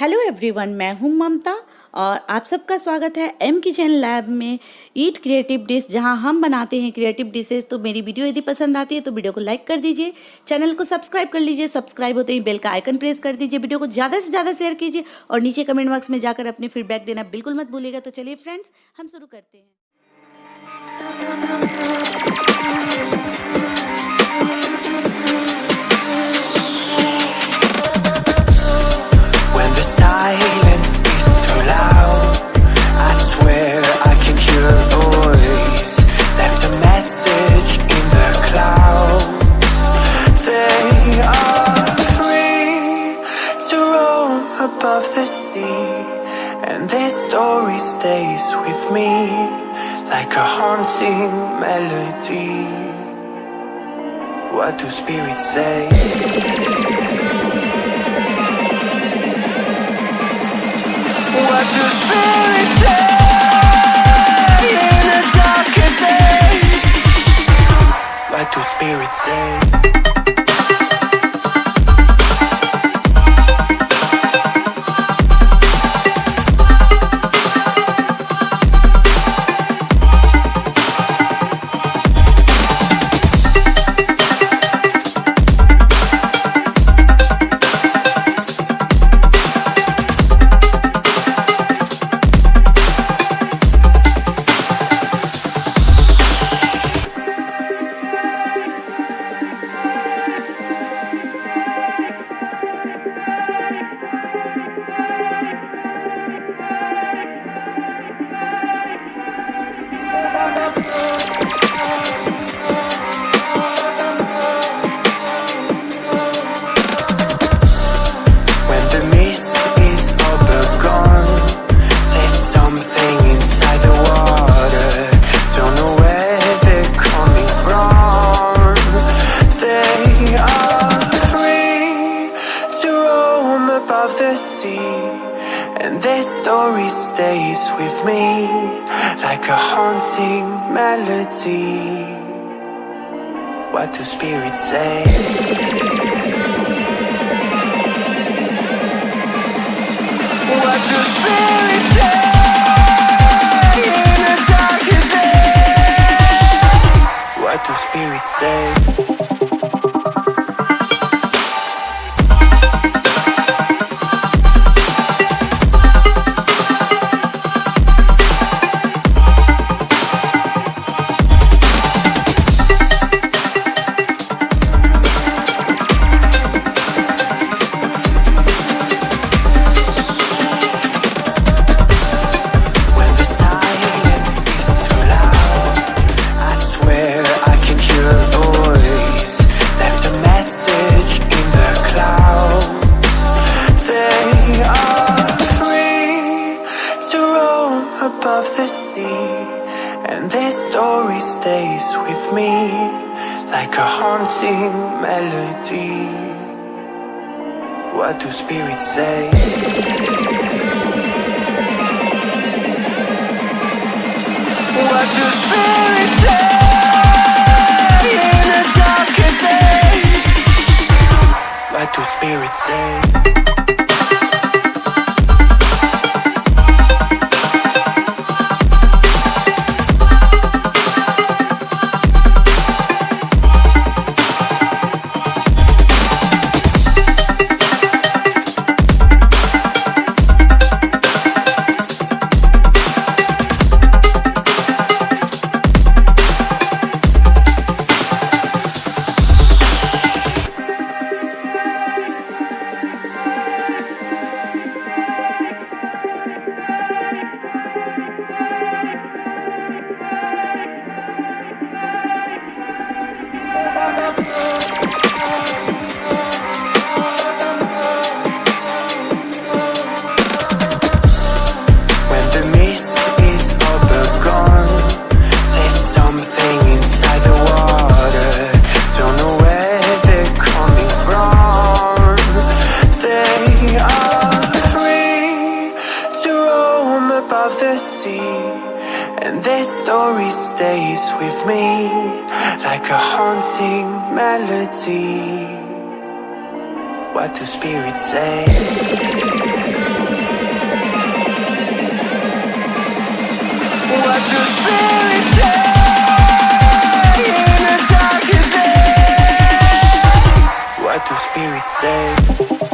Hello everyone, मैं हूं ममता और आप सबका स्वागत है एम किचन लैब में ईट क्रिएटिव डिश, जहां हम बनाते हैं क्रिएटिव डिशेस। तो मेरी वीडियो यदि पसंद आती है तो वीडियो को लाइक कर दीजिए, चैनल को सब्सक्राइब कर लीजिए, सब्सक्राइब होते ही बेल का आइकन प्रेस कर दीजिए, वीडियो को ज़्यादा से ज़्यादा शेयर कीजिए और नीचे कमेंट बॉक्स में जाकर अपने फीडबैक देना बिल्कुल मत भूलिएगा। तो चलिए फ्रेंड्स, हम शुरू करते हैं। Silence is too loud. I swear I can hear a voice. Left a message in the clouds. They are free to roam above the sea, and their story stays with me like a haunting melody. What do spirits say? What do spirits say in a darker day? What do spirits say? And their story stays with me like a haunting melody. What do spirits say? What do spirits say in a darker day? What do spirits say? Above the sea, and their story stays with me like a haunting melody. What do spirits say? What do spirits say in a darker day? What do spirits say? And their story stays with me like a haunting melody. What do spirits say? What do spirits say in the dark of days? What do spirits say?